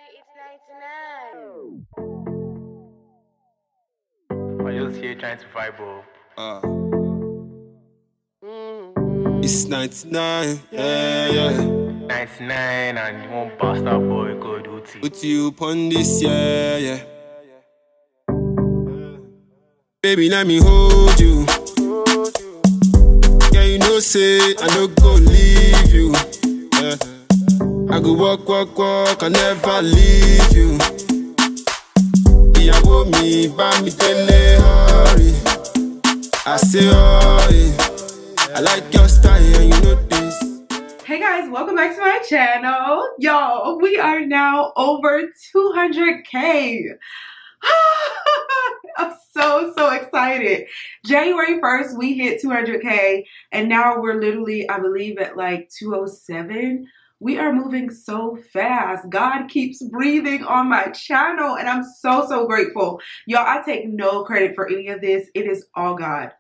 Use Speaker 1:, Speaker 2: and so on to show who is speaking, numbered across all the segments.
Speaker 1: I'm just here trying to vibe up.
Speaker 2: It's 99, yeah.
Speaker 1: 99 and one bastard boy called Uti.
Speaker 2: Put you upon this, yeah. Baby, let me hold you. Yeah, you know, say I don't go leave you. Yeah. I go walk, I never leave you. Ìyàwó mi bá mi tẹ́lẹ̀ hurry. I say hurry. I like your style and you know this.
Speaker 3: Hey guys, welcome back to my channel. Y'all, we are now over 200K. I'm so excited. January 1st, we hit 200K and now we're literally, I believe, at like 207. We are moving so fast. God keeps breathing on my channel and I'm so grateful. Y'all, I take no credit for any of this. It is all God.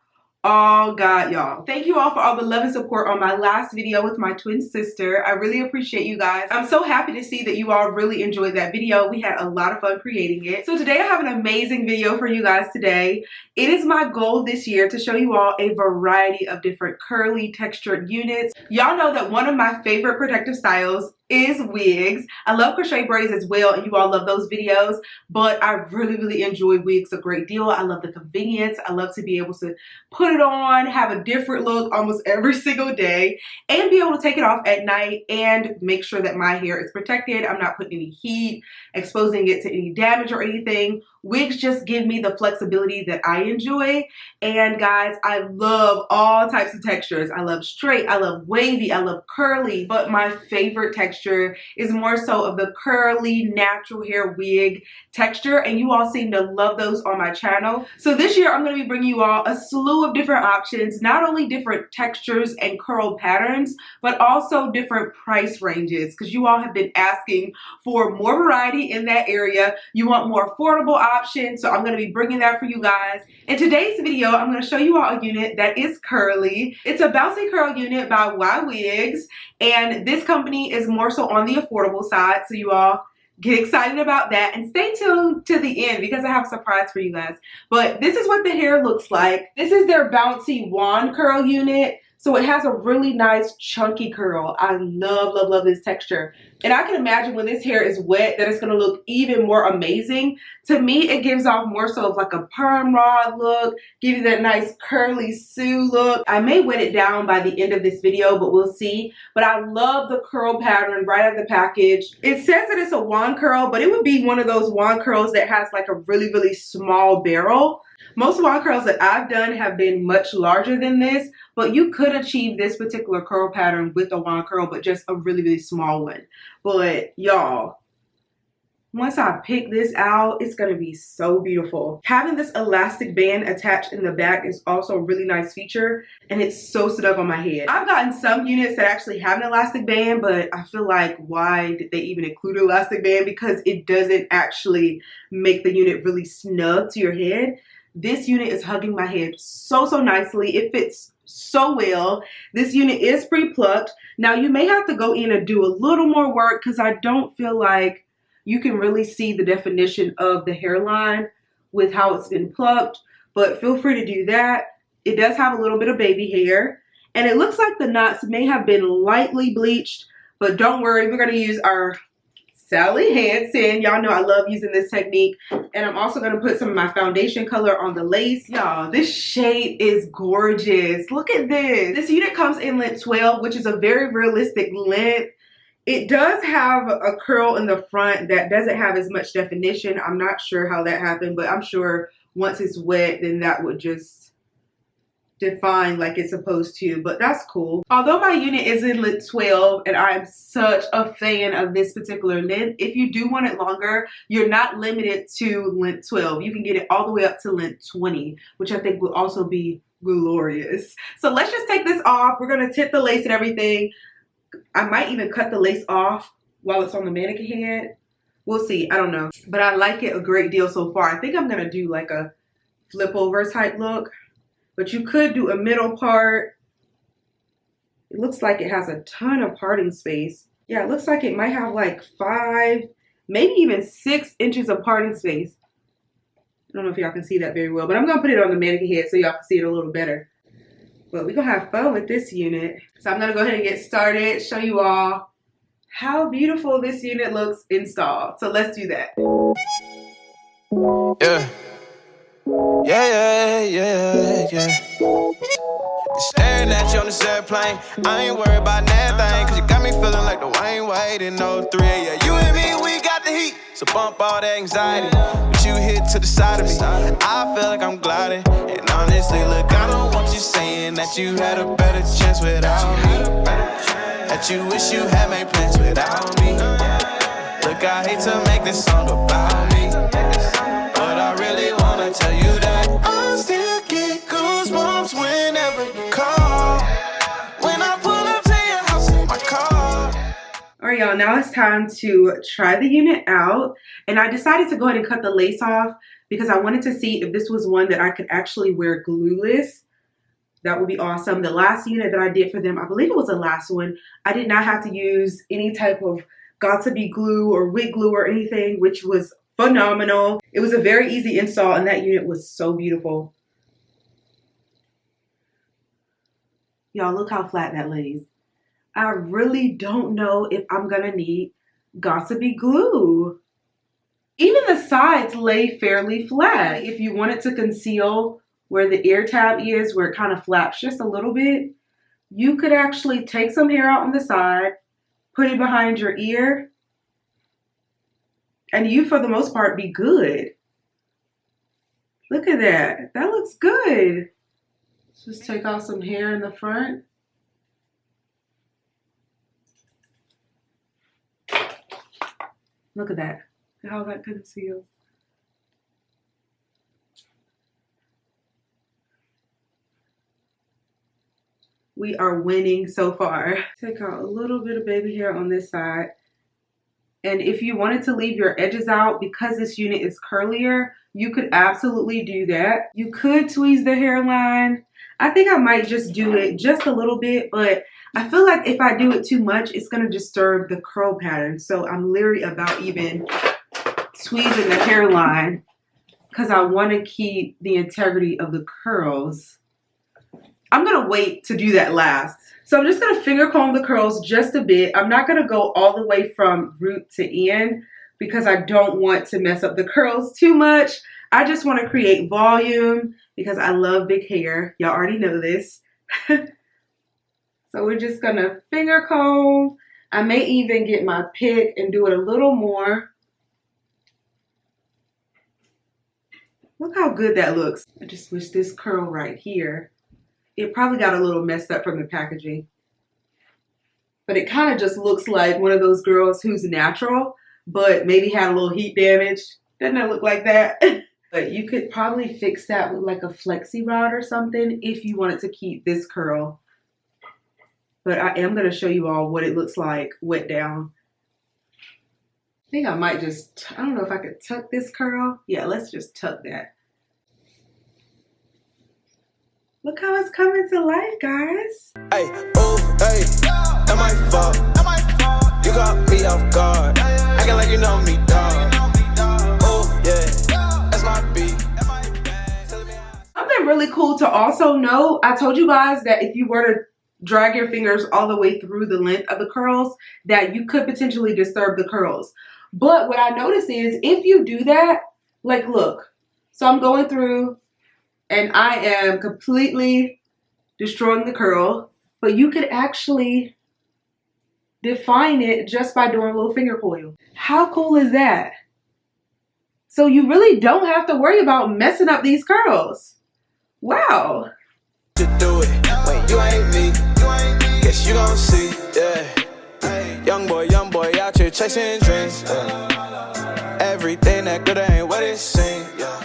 Speaker 3: All God, y'all. Thank you all for all the love and support on my last video with my twin sister. I really appreciate you guys. I'm so happy to see that you all really enjoyed that video. We had a lot of fun creating it. So today I have an amazing video for you guys today. It is my goal this year to show you all a variety of different curly textured units. Y'all know that one of my favorite protective styles is wigs. I love crochet braids as well, and you all love those videos, but I really enjoy wigs a great deal. I love the convenience. I love to be able to put it on, have a different look almost every single day, and be able to take it off at night and make sure that my hair is protected. I'm not putting any heat, exposing it to any damage or anything. Wigs just give me the flexibility that I enjoy. And guys, I love all types of textures. I love straight, I love wavy, I love curly, but my favorite texture is more so of the curly natural hair wig texture, and you all seem to love those on my channel. So this year I'm going to be bringing you all a slew of different options, not only different textures and curl patterns, but also different price ranges, because you all have been asking for more variety in that area. You want more affordable options, so I'm going to be bringing that for you guys. In today's video, I'm going to show you all a unit that is curly. It's a bouncy curl unit by Ywigs, and this company is more so on the affordable side, so you all get excited about that and stay tuned to the end because I have a surprise for you guys. But this is what the hair looks like. This is their bouncy wand curl unit. So it has a really nice chunky curl. I love this texture. And I can imagine when this hair is wet that it's going to look even more amazing. To me, it gives off more so of like a perm rod look, give you that nice curly Sue look. I may wet it down by the end of this video, but we'll see. But I love the curl pattern right out of the package. It says that it's a wand curl, but it would be one of those wand curls that has like a really small barrel. Most wand curls that I've done have been much larger than this, but you could achieve this particular curl pattern with a wand curl, but just a really small one. But y'all, once I pick this out, it's going to be so beautiful. Having this elastic band attached in the back is also a really nice feature, and it's so snug on my head. I've gotten some units that actually have an elastic band, but I feel like, why did they even include an elastic band? Because it doesn't actually make the unit really snug to your head. This unit is hugging my head so nicely. It fits so well. This unit is pre-plucked. Now you may have to go in and do a little more work because I don't feel like you can really see the definition of the hairline with how it's been plucked, but feel free to do that. It does have a little bit of baby hair, and it looks like the knots may have been lightly bleached, but don't worry, we're going to use our Sally Hansen. Y'all know I love using this technique. And I'm also going to put some of my foundation color on the lace. Y'all, this shade is gorgeous. Look at this. This unit comes in length 12, which is a very realistic length. It does have a curl in the front that doesn't have as much definition. I'm not sure how that happened, but I'm sure once it's wet, then that would just define like it's supposed to, but that's cool. Although my unit is in length 12 and I'm such a fan of this particular length, if you do want it longer, you're not limited to length 12. You can get it all the way up to length 20, which I think will also be glorious. So let's just take this off. We're going to tip the lace and everything. I might even cut the lace off while it's on the mannequin head. We'll see. I don't know, but I like it a great deal so far. I think I'm going to do like a flip over type look. But you could do a middle part. It looks like it has a ton of parting space. Yeah, it looks like it might have like 5 maybe even 6 inches of parting space. I don't know if y'all can see that very well, but I'm gonna put it on the mannequin head so y'all can see it a little better. But we're gonna have fun with this unit. So I'm gonna go ahead and get started, show you all how beautiful this unit looks installed. So let's do that.
Speaker 2: Yeah. Staring at you on this airplane, I ain't worried about nothing, cause you got me feeling like the Wayne Wade in 03. Yeah, you and me, we got the heat, so bump all that anxiety. But you hit to the side of me, I feel like I'm gliding. And honestly, look, I don't want you saying that you had a better chance without me, that you wish you had made plans without me. Look, I hate to make this song about me, but I really wanna tell you that I still get goosebumps whenever you call. When I pull up to your house in my car.
Speaker 3: All right, y'all, now it's time to try the unit out. And I decided to go ahead and cut the lace off because I wanted to see if this was one that I could actually wear glueless. That would be awesome. The last unit that I did for them, I believe it was the last one, I did not have to use any type of got-to-be glue or wig glue or anything, which was phenomenal. It was a very easy install and that unit was so beautiful. Y'all, look how flat that lays. I really don't know if I'm gonna need got-to-be glue. Even the sides lay fairly flat. If you wanted to conceal where the ear tab is, where it kind of flaps just a little bit, you could actually take some hair out on the side, put it behind your ear, and you, for the most part, be good. Look at that. That looks good. Let's just take off some hair in the front. Look at that. How that conceals. We are winning so far. Take out a little bit of baby hair on this side. And if you wanted to leave your edges out, because this unit is curlier, you could absolutely do that. You could tweeze the hairline. I think I might just do it just a little bit, but I feel like if I do it too much, it's gonna disturb the curl pattern. So I'm leery about even tweezing the hairline because I wanna keep the integrity of the curls. I'm gonna wait to do that last. So I'm just gonna finger comb the curls just a bit. I'm not gonna go all the way from root to end because I don't want to mess up the curls too much. I just wanna create volume because I love big hair. Y'all already know this. So we're just gonna finger comb. I may even get my pick and do it a little more. Look how good that looks. I just wish this curl right here, it probably got a little messed up from the packaging. But it kind of just looks like one of those girls who's natural, but maybe had a little heat damage. Doesn't it look like that? But you could probably fix that with like a FLEXI rod or something if you wanted to keep this curl. But I am going to show you all what it looks like wet down. I think I might just, I don't know if I could tuck this curl. Yeah, let's just tuck that. Look how it's coming to life, guys.
Speaker 2: Hey, oh, hey, that my fault. You got me off guard. Acting like you know me, dog. Oh, yeah, that's my beat.
Speaker 3: Something really cool to also know, I told you guys that if you were to drag your fingers all the way through the length of the curls, that you could potentially disturb the curls. But what I noticed is if you do that, like look, so I'm going through and I am completely destroying the curl, but you could actually define it just by doing a little finger coil. How cool is that? So you really don't have to worry about messing up these curls. Wow.
Speaker 2: To do it when you ain't me, guess you gon' see, yeah. Young boy out here chasing dreams, yeah. Everything that good ain't what it seems, yeah.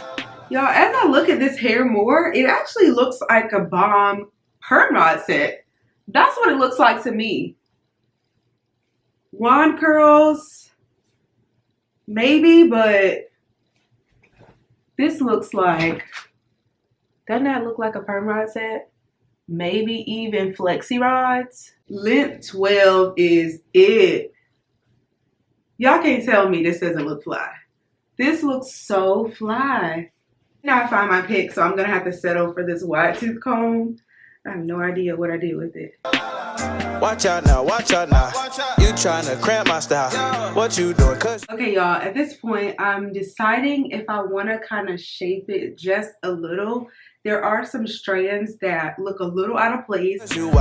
Speaker 3: Y'all, as I look at this hair more, it actually looks like a bomb perm rod set. That's what it looks like to me. Wand curls, maybe, but this looks like, doesn't that look like a perm rod set? Maybe even FLEXI rods. Length 12 is it. Y'all can't tell me this doesn't look fly. This looks so fly. Now I find my pick, so I'm gonna have to settle for this wide tooth comb. I have no idea what I did with it.
Speaker 2: Watch out now, watch out now. You trying to cramp my style. What you doing?
Speaker 3: Okay, y'all, at this point, I'm deciding if I want to kind of shape it just a little. There are some strands that look a little out of place.
Speaker 2: You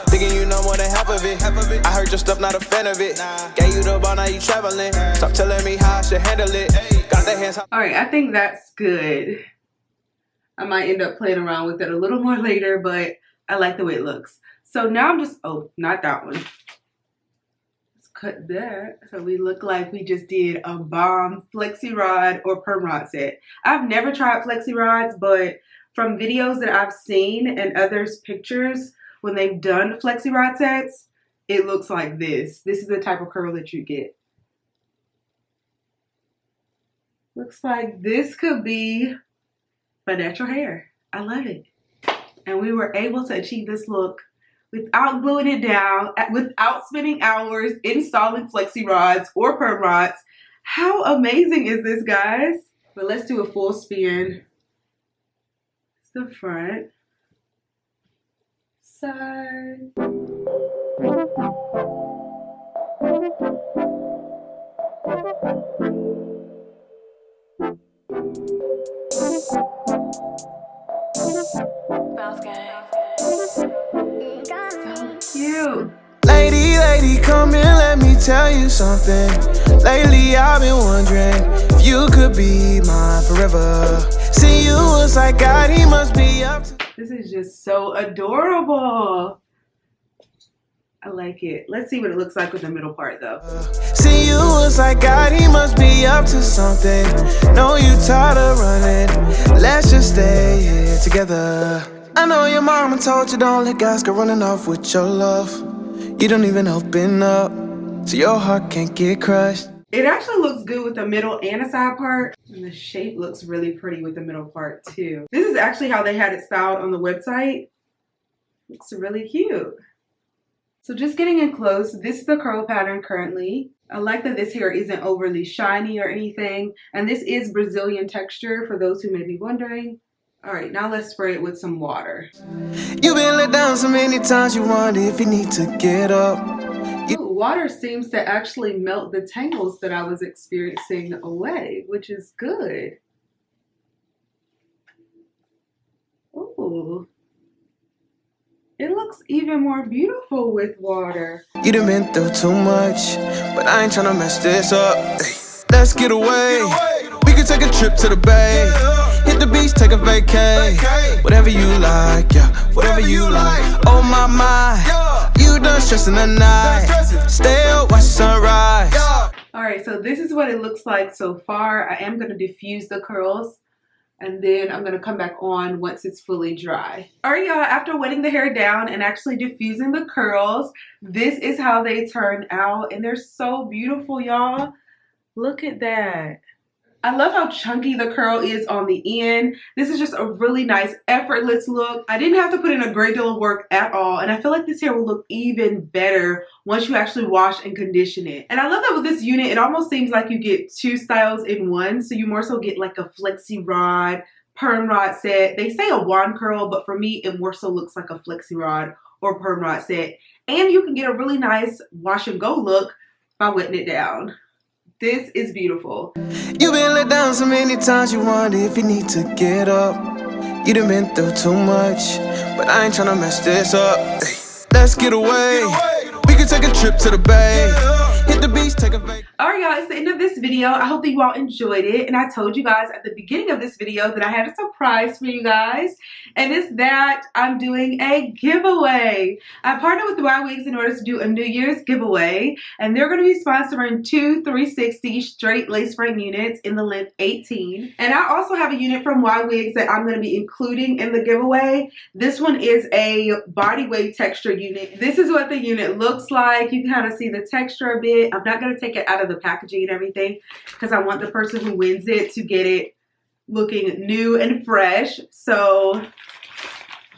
Speaker 2: thinking you know more than half of it. I heard your stuff, not a fan of it. Gave you the ball, now you traveling. Stop telling me how I should handle it. Got the hands.
Speaker 3: All right, I think that's good. I might end up playing around with it a little more later, but I like the way it looks. So now I'm just, oh, not that one. Let's cut that. So we look like we just did a bomb FLEXI rod or perm rod set. I've never tried FLEXI rods, but from videos that I've seen and others' pictures, when they've done FLEXI rod sets, it looks like this. This is the type of curl that you get. Looks like this could be my natural hair. I love it. And we were able to achieve this look without gluing it down, without spending hours installing FLEXI rods or perm rods. How amazing is this, guys? But let's do a full spin. It's the front, side. Cute.
Speaker 2: Lady, come in, let me tell you something. Lately I've been wondering if you could be mine forever. See you was like God, he must be up to.
Speaker 3: This is just so adorable. I like it. Let's see what it looks like with the middle part though.
Speaker 2: See you was like God, he must be up to something. Know you tired of running. Let's just stay here together. I know your mama told you don't let guys go running off with your love. You don't even open up, so your heart can't get crushed.
Speaker 3: It actually looks good with the middle and the side part. And the shape looks really pretty with the middle part too. This is actually how they had it styled on the website. Looks really cute. So just getting in close, this is the curl pattern currently. I like that this hair isn't overly shiny or anything. And this is Brazilian texture for those who may be wondering. All right, now let's spray it with some water.
Speaker 2: You've been let down so many times you wonder if you need to get up.
Speaker 3: Ooh, water seems to actually melt the tangles that I was experiencing away, which is good. Ooh. It looks even more beautiful with water.
Speaker 2: You done been through too much, but I ain't tryna mess this up. Hey, let's get away. We can take a trip to the bay. Hit the beach, take a vacay. Whatever you like, yeah, whatever you like. Oh my, you done stressing the night. Stay up, watch the sunrise.
Speaker 3: All right, so this is what it looks like so far. I am gonna diffuse the curls and then I'm gonna come back on once it's fully dry. All right, y'all, after wetting the hair down and actually diffusing the curls, this is how they turn out and they're so beautiful, y'all. Look at that. I love how chunky the curl is on the end. This is just a really nice, effortless look. I didn't have to put in a great deal of work at all. And I feel like this hair will look even better once you actually wash and condition it. And I love that with this unit, it almost seems like you get two styles in one. So you more so get like a FLEXI rod, perm rod set. They say a wand curl, but for me, it more so looks like a FLEXI rod or perm rod set. And you can get a really nice wash and go look by wetting it down. This is beautiful.
Speaker 2: You've been let down so many times you wonder if you need to get up. You done been through too much, but I ain't tryna mess this up. Hey, let's get away. We can take a trip to the bay. Hit the beach, take a vacation.
Speaker 3: All right, y'all, it's the end of this video. I hope that you all enjoyed it. And I told you guys at the beginning of this video that I had a surprise for you guys. And it's that I'm doing a giveaway. I partnered with Ywigs in order to do a New Year's giveaway. And they're going to be sponsoring two 360 straight lace frame units in the length 18. And I also have a unit from Ywigs that I'm going to be including in the giveaway. This one is a body wave texture unit. This is what the unit looks like. You can kind of see the texture a bit. I'm not going to take it out of the packaging and everything because I want the person who wins it to get it looking new and fresh. So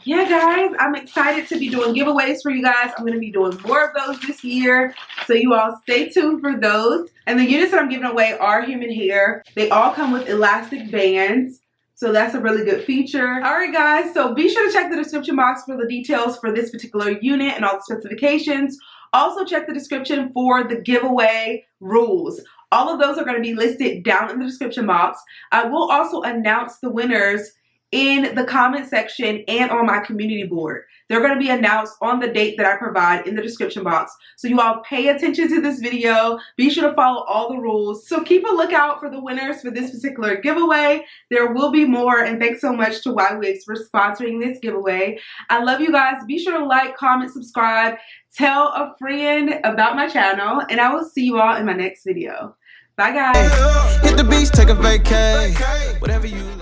Speaker 3: yeah, guys, I'm excited to be doing giveaways for you guys. I'm going to be doing more of those this year, so you all stay tuned for those. And the units that I'm giving away are human hair. They all come with elastic bands, so that's a really good feature. All right, guys, so be sure to check the description box for the details for this particular unit and all the specifications. Also, check the description for the giveaway rules. All of those are going to be listed down in the description box. I will also announce the winners in the comment section and on my community board. They're going to be announced on the date that I provide in the description box. So you all pay attention to this video. Be sure to follow all the rules. So keep a lookout for the winners for this particular giveaway. There will be more, and thanks so much to Ywigs for sponsoring this giveaway. I love you guys. Be sure to like, comment, subscribe, tell a friend about my channel, and I will see you all in my next video. Bye, guys.
Speaker 2: Hit the beach, take a vacay. Whatever you like.